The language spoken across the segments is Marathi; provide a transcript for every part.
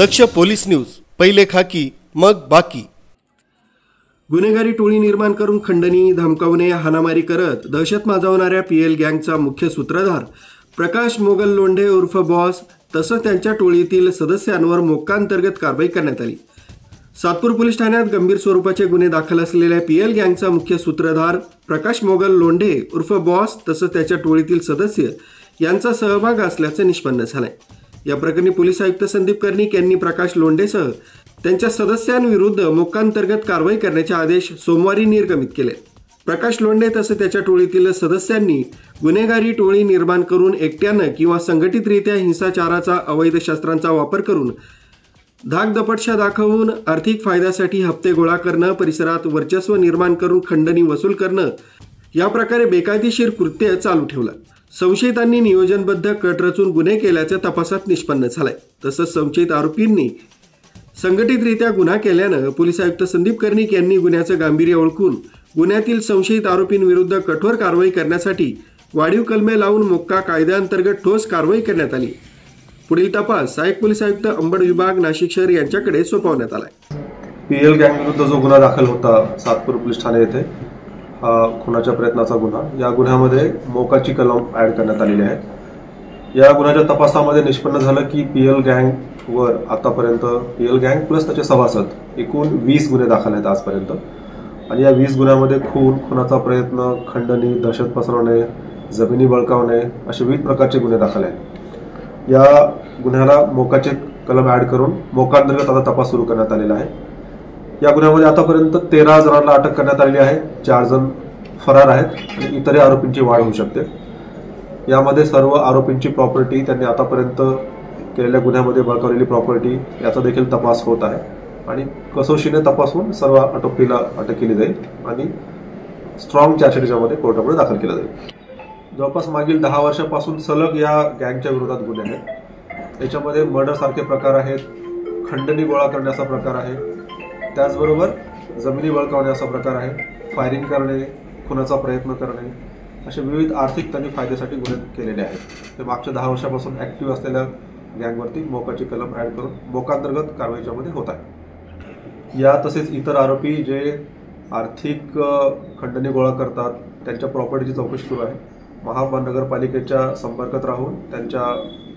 दक्ष पोलीस न्यूज, पहिले खाकी मग बाकी। गुन्हेगारी टोळी निर्माण करून खंडणी, धमकावणे, हाणामारी करत दहशत माजवणाऱ्या पीएल गँगचा मुख्य सूत्रधार प्रकाश मोगल लोंढे उर्फ बॉस तसंच त्यांच्या टोळीतील सदस्यांवर मोक्का अंतर्गत कारवाई करण्यात आली। सातपूर पोलीस ठाण्यात गंभीर स्वरूपाचे गुन्हे दाखल असलेल्या पीएल गँगचा मुख्य सूत्रधार प्रकाश मोगल लोंढे उर्फ बॉस तसंच त्याच्या टोळीतील सदस्य यांचा सहभाग असल्याचे निष्पन्न झाले। या प्रकरणी पोलीस आयुक्त संदीप कर्णिक यांनी प्रकाश लोंढेसह त्यांच्या सदस्यांविरुद्ध मोक्का अंतर्गत कारवाई करण्याचे आदेश सोमवारी निर्गमित केले। प्रकाश लोंढे तसेच त्याच्या टोळीतील सदस्यांनी गुन्हेगारी टोळी निर्माण करून एकट्याने किंवा संघटितरित्या हिंसाचाराचा अवैध शस्त्रांचा वापर करून धाकदपटशा दाखवून आर्थिक फायद्यासाठी हप्ते गोळा करणं, परिसरात वर्चस्व निर्माण करून खंडणी वसूल करणं या प्रकारे बेकायदेशीर कृत्य चालू ठेवलं। संशयितांनी नियोजनबद्ध कट रचून गुन्हे केल्याचे तपासात निष्पन्न झाले। तसंच संशयित आरोपींनी संघटितरित्या गुन्हा केल्यानं पोलीस आयुक्त संदीप कर्णिक यांनी गुन्ह्याचे गांभीर्य ओळखून गुन्ह्यातील संशयित आरोपींविरुद्ध कठोर कारवाई करण्यासाठी वाढीव कलमे लावून मोक्का कायद्याअंतर्गत ठोस कारवाई करण्यात आली। पुढील तपास सहाय्यक पोलीस आयुक्त अंबड विभाग नाशिक शहर यांच्याकडे सोपवण्यात आला। पीएल गँग विरुद्ध जो गुन्हा दाखल होता सातपूर पोलीस ठाणे येथे खुनाच्या प्रयत्नाचा गुन्हा, या गुन्ह्यामध्ये मोक्काची कलम ऍड करण्यात आलेली आहे। या गुन्ह्याच्या तपासामध्ये निष्पन्न झालं की पीएल गँग वर आतापर्यंत पीएल गँग प्लस त्याचे सभासद एकूण 20 गुन्हे दाखल आहेत आजपर्यंत। आणि या 20 गुन्ह्यामध्ये खून, खुनाचा प्रयत्न, खंडणी, दहशत पसरवणे, जमिनी बळकावणे असे विविध प्रकारचे गुन्हे दाखल आहेत। या गुन्ह्याला मोक्काचे कलम ऍड करून मोक्का अंतर्गत आता तपास सुरू करण्यात आलेला आहे। या गुन्ह्यामध्ये आतापर्यंत 13 जणांना अटक करण्यात आलेली आहे, 4 जण फरार आहेत आणि इतरही आरोपींची वाढ होऊ शकते। यामध्ये सर्व आरोपींची प्रॉपर्टी, त्यांनी आतापर्यंत केलेल्या गुन्ह्यामध्ये बळकावलेली प्रॉपर्टी याचा देखील तपास होत आहे आणि कसोशीने तपासून सर्व आरोपीला अटक केली जाईल आणि स्ट्रॉंग चार्जशीट यामध्ये कोर्टामध्ये दाखल केला जाईल। जवळपास मागील 10 वर्षापासून सलग या गँगच्या विरोधात गुन्हे आहेत। याच्यामध्ये मर्डर सारखे प्रकार आहेत, खंडणी गोळा करण्याचा प्रकार आहे, त्याचबरोबर जमिनी बळकावण्याचा प्रकार आहे, फायरिंग करणे, खुनाचा प्रयत्न करणे असे विविध आर्थिक त्यांनी फायद्यासाठी गुन्हे केलेले आहेत। ते मागच्या 10 वर्षापासून ऍक्टिव्ह असलेल्या गँगवरती मोक्काची कलम ऍड करून मोक्का अंतर्गत कारवाईच्यामध्ये होत आहे। या तसेच इतर आरोपी जे आर्थिक खंडणी गोळा करतात त्यांच्या प्रॉपर्टीची चौकशी सुरू आहे। महानगरपालिकेच्या संपर्कात राहून त्यांच्या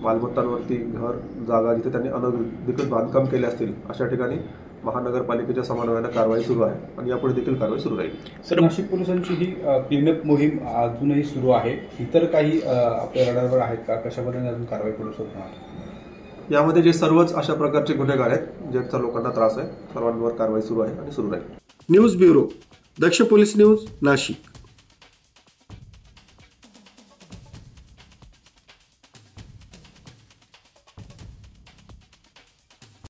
मालमत्तांवरती घर, जागा जिथे त्यांनी अनधिकृत बांधकाम केले असतील अशा ठिकाणी महानगरपालिकेच्या समन्वयाने कारवाई सुरू आहे आणि यापुढे देखील कारवाई सुरू राहील। सर, नाशिक पोलिसांची ही क्लीनअप मोहीम अजूनही सुरू आहे, इतर काही आपल्या रडारवर आहेत का? कशा पद्धतीने अजून कारवाई पोलीस होणार? यामध्ये जे सर्वच अशा प्रकारचे गुन्हेगार आहेत ज्यांचा लोकांना त्रास आहे सर्वांवर कारवाई सुरू आहे आणि सुरू राहील। न्यूज ब्युरो, दक्ष पोलीस न्यूज, नाशिक।